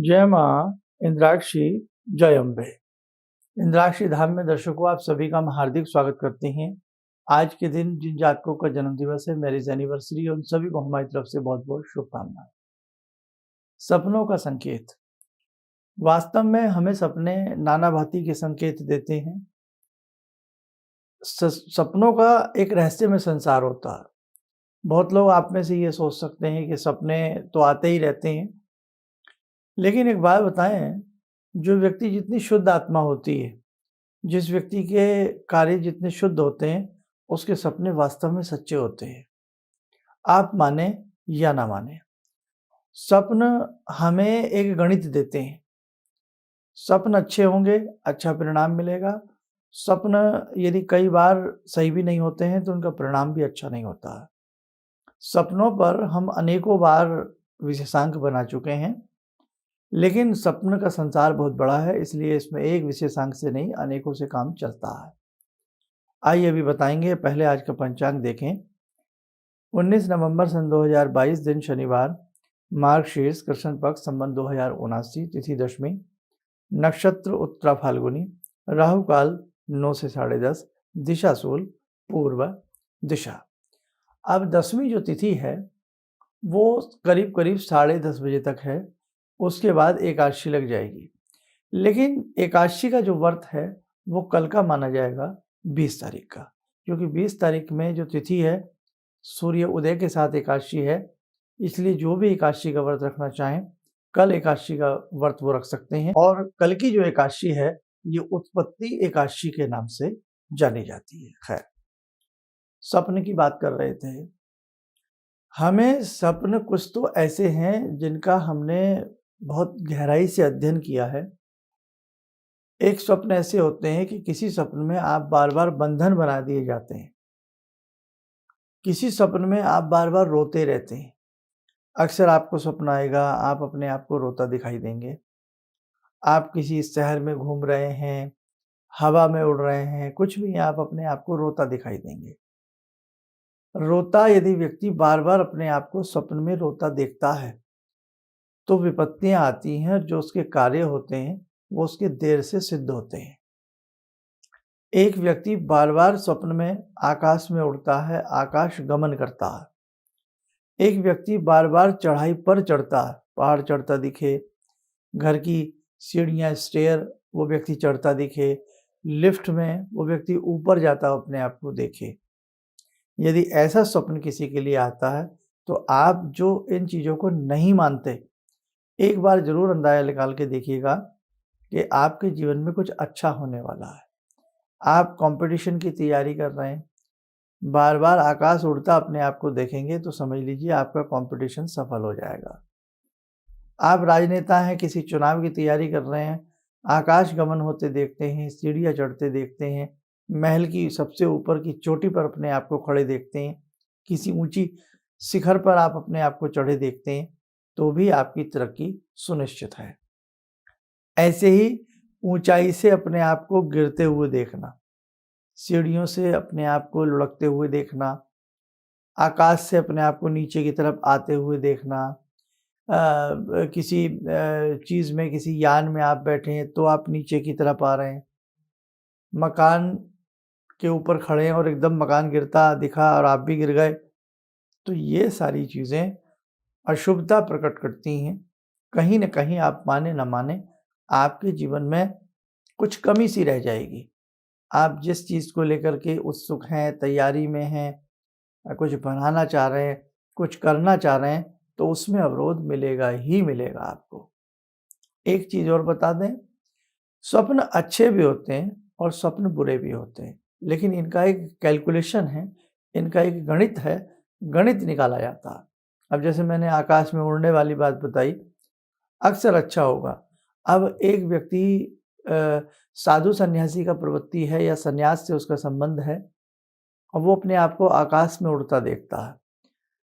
जय माँ इंद्राक्षी, जय अम्बे। इंद्राक्षी धाम में दर्शकों आप सभी का हम हार्दिक स्वागत करते हैं। आज के दिन जिन जातकों का जन्म दिवस है, मैरिज एनिवर्सरी, उन सभी को हमारी तरफ से बहुत बहुत शुभकामनाएं। सपनों का संकेत। वास्तव में हमें सपने नाना भांति के संकेत देते हैं। सपनों का एक रहस्यमय संसार होता है। बहुत लोग आप में से ये सोच सकते हैं कि सपने तो आते ही रहते हैं, लेकिन एक बात बताएं, जो व्यक्ति जितनी शुद्ध आत्मा होती है, जिस व्यक्ति के कार्य जितने शुद्ध होते हैं, उसके सपने वास्तव में सच्चे होते हैं। आप माने या ना माने, स्वप्न हमें एक गणित देते हैं। स्वप्न अच्छे होंगे, अच्छा परिणाम मिलेगा। स्वप्न यदि कई बार सही भी नहीं होते हैं तो उनका परिणाम भी अच्छा नहीं होता है। सपनों पर हम अनेकों बार विशेषांक बना चुके हैं, लेकिन सपन का संसार बहुत बड़ा है, इसलिए इसमें एक विशेषांक से नहीं अनेकों से काम चलता है। आइए अभी बताएंगे। पहले आज का पंचांग देखें। 19 नवंबर सन 2022 दिन शनिवार, मार्गशीर्ष कृष्ण पक्ष संवत 2079, तिथि दशमी, नक्षत्र उत्तरा फाल्गुनी, राहु काल 9 से 10:30, दिशा शूल पूर्व दिशा। अब दसवीं जो तिथि है वो करीब करीब 10:30 बजे तक है। उसके बाद एकादशी लग जाएगी, लेकिन एकादशी का जो व्रत है वो कल का माना जाएगा, 20 तारीख का, क्योंकि 20 तारीख में जो तिथि है सूर्य उदय के साथ एकादशी है। इसलिए जो भी एकादशी का व्रत रखना चाहें, कल एकादशी का व्रत वो रख सकते हैं। और कल की जो एकादशी है ये उत्पत्ति एकादशी के नाम से जानी जाती है। खैर, स्वप्न की बात कर रहे थे। हमें स्वप्न कुछ तो ऐसे हैं जिनका हमने बहुत गहराई से अध्ययन किया है। एक स्वप्न ऐसे होते हैं कि किसी स्वप्न में आप बार बार बंधन बना दिए जाते हैं। किसी स्वप्न में आप बार बार रोते रहते हैं। अक्सर आपको स्वप्न आएगा, आप अपने आप को रोता दिखाई देंगे। आप किसी शहर में घूम रहे हैं, हवा में उड़ रहे हैं, कुछ भी, आप अपने आप को रोता दिखाई देंगे। रोता यदि व्यक्ति बार बार अपने आप को स्वप्न में रोता देखता है तो विपत्तियां आती हैं। जो उसके कार्य होते हैं वो उसके देर से सिद्ध होते हैं। एक व्यक्ति बार बार स्वप्न में आकाश में उड़ता है, आकाश गमन करता है। एक व्यक्ति बार बार चढ़ाई पर चढ़ता है, पहाड़ चढ़ता दिखे, घर की सीढ़ियां स्टेयर वो व्यक्ति चढ़ता दिखे, लिफ्ट में वो व्यक्ति ऊपर जाता अपने आप को देखे। यदि ऐसा स्वप्न किसी के लिए आता है तो आप जो इन चीज़ों को नहीं मानते, एक बार जरूर अंदाजा निकाल के देखिएगा कि आपके जीवन में कुछ अच्छा होने वाला है। आप कंपटीशन की तैयारी कर रहे हैं, बार बार आकाश उड़ता अपने आप को देखेंगे तो समझ लीजिए आपका कंपटीशन सफल हो जाएगा। आप राजनेता हैं, किसी चुनाव की तैयारी कर रहे हैं, आकाश गमन होते देखते हैं, सीढ़ियाँ चढ़ते देखते हैं, महल की सबसे ऊपर की चोटी पर अपने आप को खड़े देखते हैं, किसी ऊंची शिखर पर आप अपने आप को चढ़े देखते हैं, तो भी आपकी तरक्की सुनिश्चित है। ऐसे ही ऊंचाई से अपने आप को गिरते हुए देखना, सीढ़ियों से अपने आप को लुढ़कते हुए देखना, आकाश से अपने आप को नीचे की तरफ आते हुए देखना, किसी चीज़ में, किसी यान में आप बैठे हैं तो आप नीचे की तरफ आ रहे हैं, मकान के ऊपर खड़े हैं और एकदम मकान गिरता दिखा और आप भी गिर गए, तो ये सारी चीज़ें अशुभता प्रकट करती हैं। कहीं न कहीं आप माने न माने, आपके जीवन में कुछ कमी सी रह जाएगी। आप जिस चीज़ को लेकर के उत्सुक हैं, तैयारी में हैं, कुछ बनाना चाह रहे हैं, कुछ करना चाह रहे हैं, तो उसमें अवरोध मिलेगा ही मिलेगा आपको। एक चीज़ और बता दें, स्वप्न अच्छे भी होते हैं और स्वप्न बुरे भी होते हैं, लेकिन इनका एक कैलकुलेशन है, इनका एक गणित है, गणित निकाला जाता है। अब जैसे मैंने आकाश में उड़ने वाली बात बताई, अक्सर अच्छा होगा। अब एक व्यक्ति साधु सन्यासी का प्रवृत्ति है या सन्यास से उसका संबंध है और वो अपने आप को आकाश में उड़ता देखता है,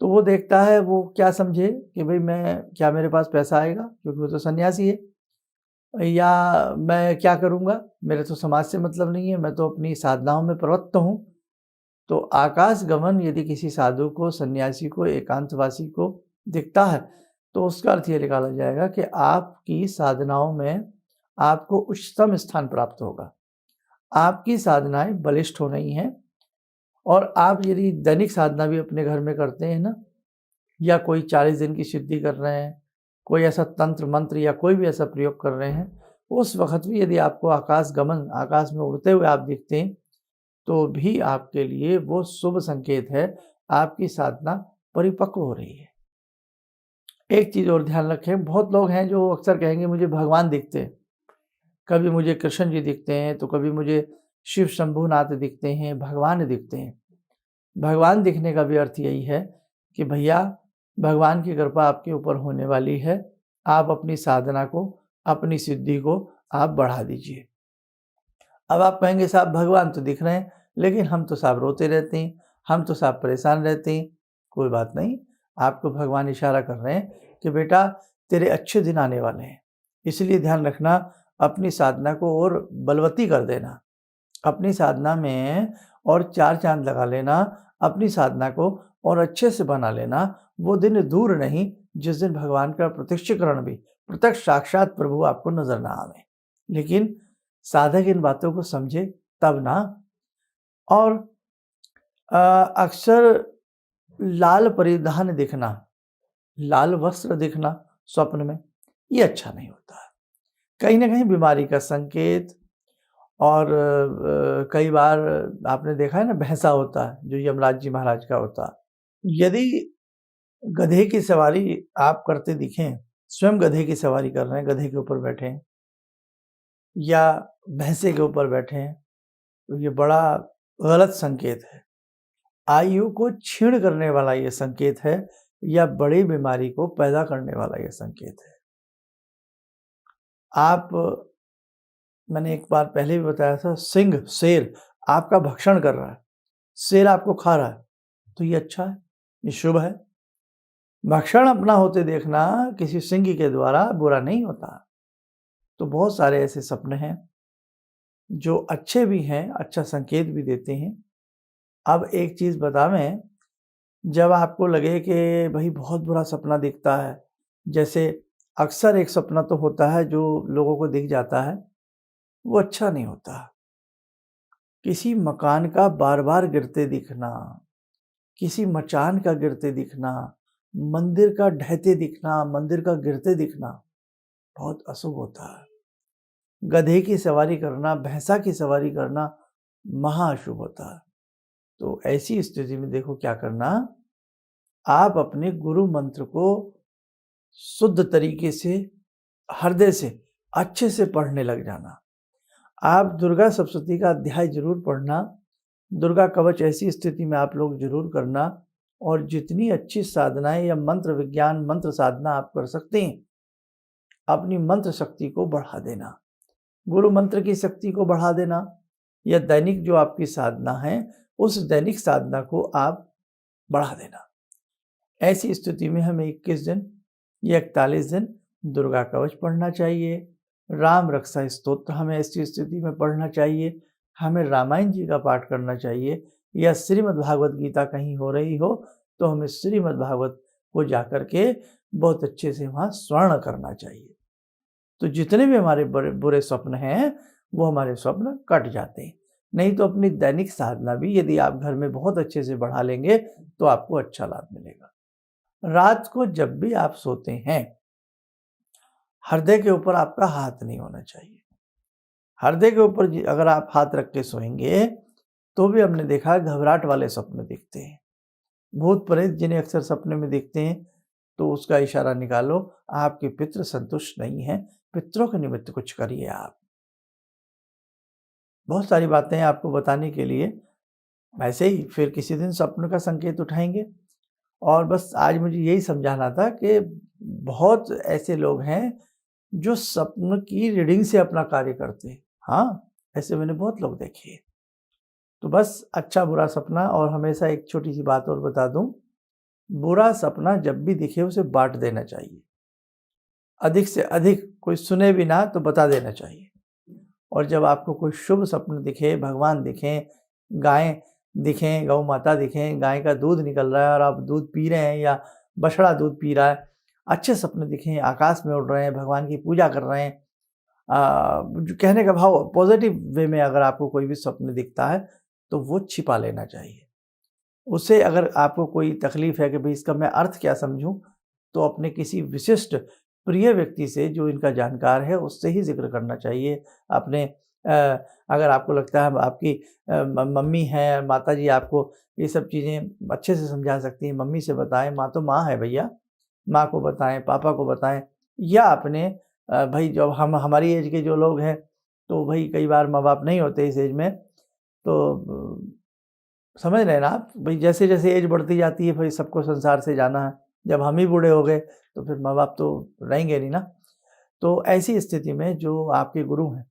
तो वो देखता है, वो क्या समझे कि भाई क्या मेरे पास पैसा आएगा क्योंकि वो तो सन्यासी है, या मैं क्या करूँगा, मेरे तो समाज से मतलब नहीं है, मैं तो अपनी साधनाओं में प्रवृत्त हूँ। तो आकाश गमन यदि किसी साधु को, सन्यासी को, एकांतवासी को दिखता है तो उसका अर्थ ये निकाला जाएगा कि आपकी साधनाओं में आपको उच्चतम स्थान प्राप्त होगा। आपकी साधनाएँ बलिष्ठ हो रही हैं और आप यदि दैनिक साधना भी अपने घर में करते हैं ना, या कोई 40 दिन की सिद्धि कर रहे हैं, कोई ऐसा तंत्र मंत्र या कोई भी ऐसा प्रयोग कर रहे हैं, उस वक़्त भी यदि आपको आकाश गमन, आकाश में उड़ते हुए आप दिखते हैं, तो भी आपके लिए वो शुभ संकेत है, आपकी साधना परिपक्व हो रही है। एक चीज़ और ध्यान रखें, बहुत लोग हैं जो अक्सर कहेंगे मुझे भगवान दिखते हैं। कभी मुझे कृष्ण जी दिखते हैं, तो कभी मुझे शिव शंभुनाथ दिखते हैं, भगवान दिखते हैं। भगवान दिखने का भी अर्थ यही है कि भैया भगवान की कृपा आपके ऊपर होने वाली है। आप अपनी साधना को, अपनी सिद्धि को आप बढ़ा दीजिए। अब आप कहेंगे साहब भगवान तो दिख रहे हैं, लेकिन हम तो साहब रोते रहते हैं, हम तो साहब परेशान रहते हैं। कोई बात नहीं, आपको भगवान इशारा कर रहे हैं कि बेटा तेरे अच्छे दिन आने वाले हैं। इसलिए ध्यान रखना, अपनी साधना को और बलवती कर देना। अपनी साधना में और 4 चाँद लगा लेना, अपनी साधना को और अच्छे से बना लेना। वो दिन दूर नहीं जिस दिन भगवान का प्रत्यक्षीकरण भी, प्रत्यक्ष साक्षात प्रभु आपको नज़र ना आवे। लेकिन साधक इन बातों को समझे तब ना। और अक्सर लाल परिधान दिखना, लाल वस्त्र दिखना स्वप्न में, ये अच्छा नहीं होता है। कहीं न कहीं बीमारी का संकेत। और कई बार आपने देखा है ना, भैंसा होता है जो यमराज जी महाराज का होता है। यदि गधे की सवारी आप करते दिखें, स्वयं गधे की सवारी कर रहे हैं, गधे के ऊपर बैठे हैं या भैंसे के ऊपर बैठे हैं, तो ये बड़ा गलत संकेत है। आयु को क्षीण करने वाला ये संकेत है, या बड़ी बीमारी को पैदा करने वाला ये संकेत है। मैंने एक बार पहले भी बताया था, सिंह, शेर आपका भक्षण कर रहा है, शेर आपको खा रहा है, तो ये अच्छा है, ये शुभ है। भक्षण अपना होते देखना किसी सिंह के द्वारा बुरा नहीं होता। तो बहुत सारे ऐसे सपने हैं जो अच्छे भी हैं, अच्छा संकेत भी देते हैं। अब एक चीज़ बतावें, जब आपको लगे कि भाई बहुत बुरा सपना दिखता है, जैसे अक्सर एक सपना तो होता है जो लोगों को दिख जाता है, वो अच्छा नहीं होता। किसी मकान का बार-बार गिरते दिखना, किसी मचान का गिरते दिखना, मंदिर का ढहते दिखना, मंदिर का गिरते दिखना बहुत अशुभ होता है। गधे की सवारी करना, भैंसा की सवारी करना महाअशुभ होता है। तो ऐसी स्थिति में देखो क्या करना, आप अपने गुरु मंत्र को शुद्ध तरीके से, हृदय से, अच्छे से पढ़ने लग जाना। आप दुर्गा सप्तशती का अध्याय जरूर पढ़ना, दुर्गा कवच ऐसी स्थिति में आप लोग जरूर करना। और जितनी अच्छी साधनाएं या मंत्र विज्ञान, मंत्र साधना आप कर सकते हैं, अपनी मंत्र शक्ति को बढ़ा देना, गुरु मंत्र की शक्ति को बढ़ा देना, या दैनिक जो आपकी साधना है उस दैनिक साधना को आप बढ़ा देना। ऐसी स्थिति में हमें 21 दिन या 41 दिन दुर्गा कवच पढ़ना चाहिए, राम रक्षा स्तोत्र हमें ऐसी स्थिति में पढ़ना चाहिए, हमें रामायण जी का पाठ करना चाहिए, या श्रीमद् भागवत गीता कहीं हो रही हो तो हमें श्रीमद् भागवत को जाकर के बहुत अच्छे से वहाँ स्मरण करना चाहिए। तो जितने भी हमारे बुरे स्वप्न हैं वो हमारे स्वप्न कट जाते हैं। नहीं तो अपनी दैनिक साधना भी यदि आप घर में बहुत अच्छे से बढ़ा लेंगे तो आपको अच्छा लाभ मिलेगा। रात को जब भी आप सोते हैं, हृदय के ऊपर आपका हाथ नहीं होना चाहिए। हृदय के ऊपर अगर आप हाथ रख के सोएंगे तो भी हमने देखा घबराहट वाले सपने दिखते हैं। भूत प्रेत जिन्हें अक्सर सपने में दिखते हैं, तो उसका इशारा निकालो, आपके पितृ संतुष्ट नहीं हैं, पितरों के निमित्त कुछ करिए आप। बहुत सारी बातें आपको बताने के लिए, वैसे ही फिर किसी दिन स्वप्न का संकेत उठाएंगे। और बस आज मुझे यही समझाना था कि बहुत ऐसे लोग हैं जो स्वप्न की रीडिंग से अपना कार्य करते हैं। हाँ, ऐसे मैंने बहुत लोग देखे हैं। तो बस अच्छा बुरा सपना, और हमेशा एक छोटी सी बात और बता दूं, बुरा सपना जब भी दिखे उसे बांट देना चाहिए। अधिक से अधिक, कोई सुने भी ना तो बता देना चाहिए। और जब आपको कोई शुभ सपन दिखे, भगवान दिखें, गाय दिखें, गौ माता दिखें, गाय का दूध निकल रहा है और आप दूध पी रहे हैं या बछड़ा दूध पी रहा है, अच्छे सपने दिखें, आकाश में उड़ रहे हैं, भगवान की पूजा कर रहे हैं, जो कहने का भाव पॉजिटिव वे में अगर आपको कोई भी स्वप्न दिखता है तो वो छिपा लेना चाहिए। उससे अगर आपको कोई तकलीफ है कि भाई इसका मैं अर्थ क्या समझूं, तो अपने किसी विशिष्ट प्रिय व्यक्ति से जो इनका जानकार है उससे ही जिक्र करना चाहिए। अपने अगर आपको लगता है आपकी मम्मी है, माता जी आपको ये सब चीज़ें अच्छे से समझा सकती हैं, मम्मी से बताएं, माँ तो माँ है भैया, माँ को बताएं, पापा को बताएं, या अपने भाई जब हम हमारी एज के जो लोग हैं तो भाई कई बार माँ बाप नहीं होते इस एज में, तो समझ रहे हैं ना आप? भई जैसे-जैसे एज बढ़ती जाती है, भई सबको संसार से जाना है। जब हम ही बूढ़े हो गए, तो फिर माँ-बाप तो रहेंगे नहीं ना। तो ऐसी स्थिति में जो आपके गुरु हैं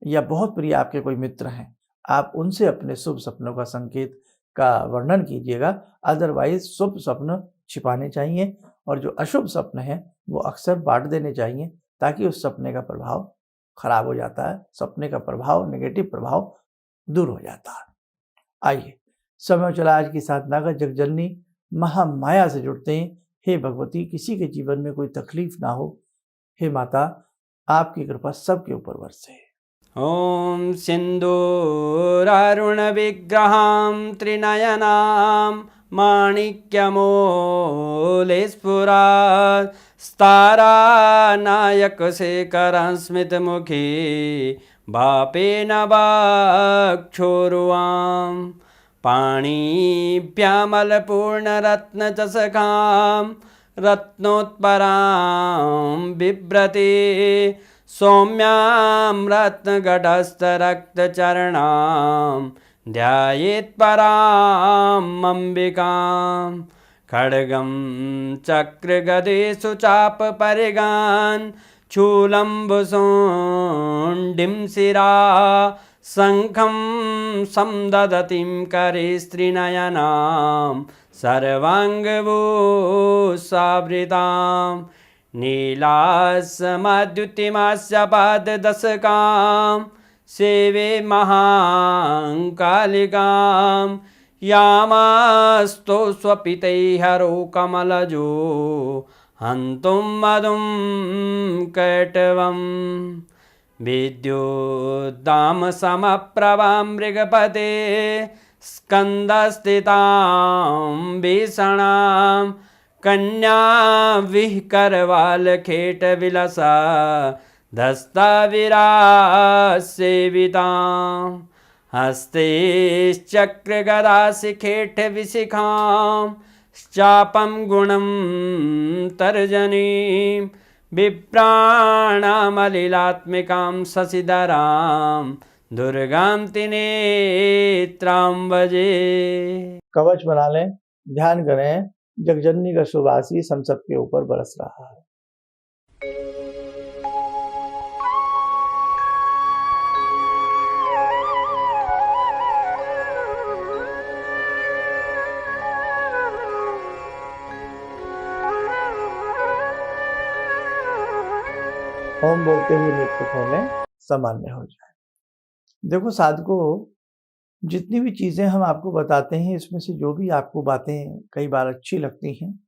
या बहुत प्रिय आपके कोई मित्र हैं, आप उनसे अपने शुभ सपनों का संकेत का वर्णन कीजिएगा। अदरवाइज़ शुभ स्वप्न छिपाने चाहिए और जो अशुभ स्वप्न हैं, वो अक्सर बाँट देने चाहिए, ताकि उस सपने का प्रभाव खराब हो जाता है। सपने का प्रभाव, नेगेटिव प्रभाव दूर हो जाता है। आइए, समय चला आज की साधना का जगजननी महामाया से जुड़ते हैं। हे भगवती, किसी के जीवन में कोई तकलीफ ना हो। हे माता, आपकी कृपा सबके ऊपर बरसे। ॐ सिन्दूरारुणविग्रहां त्रिनयनां माणिक्यमूलस्फुरात् स्तारानायकशेखरं स्मितमुखी वापेन वाक्षोरुवां पाणिभ्यामलपूर्णरत्नचषकां रत्नोत्परां बिभ्रति सौम्यां रत्नघटस्थरक्तचरणां ध्यायेत् पराम् अम्बिकां खड्गं चक्रगदेषु चापपरिगान् शूलम्बुशोण्डिं शिरा शङ्खं संदधतीं करे स्त्रीनयनां सर्वाङ्गभूषावृतां नीलास्मद्युतिमास्य पाददशकां सेवे महाकालिकां यामास्तो स्वपितैहरो कमलजो हन्तुं मधुं कैटवम् विद्युद्दामसमप्रभां मृगपते स्कन्दस्थितां भीषणां कन्या विहकरवालखेटविलसा धस्ताविरासेवितां हस्तेश्चक्रगदाशिखेटविशिखां चापं गुणं तर्जनीं विप्राणामलिलात्मिकां शशिधरां दुर्गां त्रिनेत्रां भजे। कवच बना लें, ध्यान करें, जगजननी का शुभ आशीष हम सबके ऊपर बरस रहा है। ओम बोलते हुए नेत्र खोलें, सामान्य हो जाए। देखो साधकों, जितनी भी चीज़ें हम आपको बताते हैं, इसमें से जो भी आपको बातें कई बार अच्छी लगती हैं,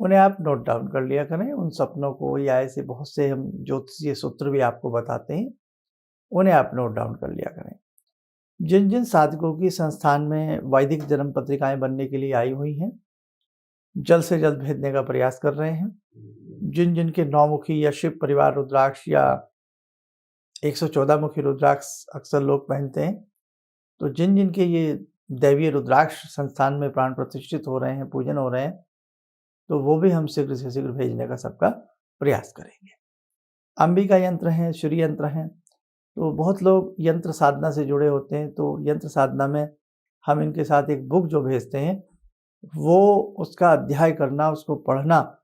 उन्हें आप नोट डाउन कर लिया करें। उन सपनों को या ऐसे बहुत से हम ज्योतिषीय सूत्र भी आपको बताते हैं, उन्हें आप नोट डाउन कर लिया करें। जिन-जिन साधकों की संस्थान में वैदिक जन्म पत्रिकाएँ बनने के लिए आई हुई हैं, जल्द से जल्द भेजने का प्रयास कर रहे हैं। जिन-जिन के 9 मुखी या शिव परिवार रुद्राक्ष या 114 मुखी रुद्राक्ष अक्सर लोग पहनते हैं, तो जिन-जिन के ये दैवीय रुद्राक्ष संस्थान में प्राण प्रतिष्ठित हो रहे हैं, पूजन हो रहे हैं, तो वो भी हम शीघ्र से शीघ्र भेजने का सबका प्रयास करेंगे। अंबिका यंत्र हैं, श्री यंत्र हैं, तो बहुत लोग यंत्र साधना से जुड़े होते हैं, तो यंत्र साधना में हम इनके साथ एक बुक जो भेजते हैं, वो उसका अध्याय करना, उसको पढ़ना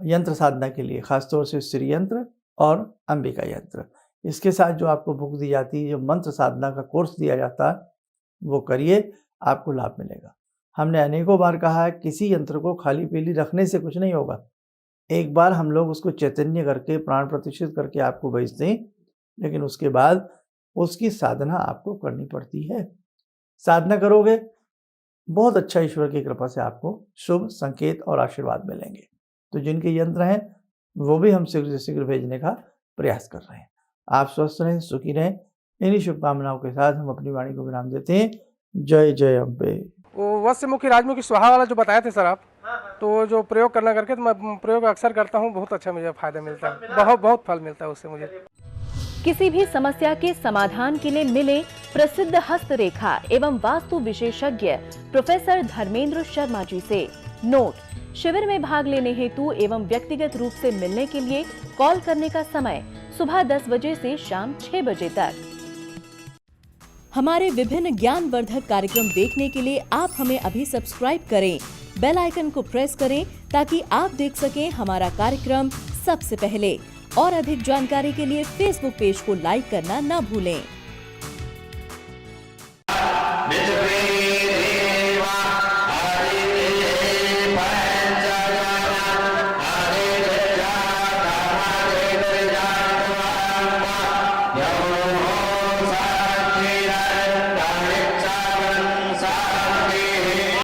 यंत्र साधना के लिए, खासतौर से श्री यंत्र और अंबिका यंत्र। इसके साथ जो आपको बुक दी जाती है, जो मंत्र साधना का कोर्स दिया जाता है, वो करिए, आपको लाभ मिलेगा। हमने अनेकों बार कहा है, किसी यंत्र को खाली-पीली रखने से कुछ नहीं होगा। एक बार हम लोग उसको चैतन्य करके, प्राण प्रतिष्ठित करके आपको भेजते हैं, लेकिन उसके बाद उसकी साधना आपको करनी पड़ती है। साधना करोगे, बहुत अच्छा ईश्वर की कृपा से आपको शुभ संकेत और आशीर्वाद मिलेंगे। तो जिनके यंत्र हैं वो भी हम शीघ्र से शीघ्र भेजने का प्रयास कर रहे हैं। आप स्वस्थ रहें, सुखी रहें, इन्हीं शुभकामनाओं के साथ हम अपनी वाणी को विराम देते हैं। जय जय अम्बे। वो वश्यमुखी राजमुखी स्वाहा वाला जो बताए थे सर आप, तो जो प्रयोग करना करके, तो मैं प्रयोग अक्सर करता हूँ, बहुत अच्छा मुझे फायदा मिलता है, बहुत बहुत फल मिलता है उससे मुझे। किसी भी समस्या के समाधान के लिए मिले प्रसिद्ध हस्तरेखा एवं वास्तु विशेषज्ञ प्रोफेसर धर्मेंद्र शर्मा जी से। नोट: शिविर में भाग लेने हेतु एवं व्यक्तिगत रूप से मिलने के लिए कॉल करने का समय सुबह 10 बजे से शाम 6 बजे तक। हमारे विभिन्न ज्ञानवर्धक कार्यक्रम देखने के लिए आप हमें अभी सब्सक्राइब करें, बेल आइकन को प्रेस करें ताकि आप देख सकें हमारा कार्यक्रम सबसे पहले। और अधिक जानकारी के लिए फेसबुक पेज को लाइक करना न भूलें।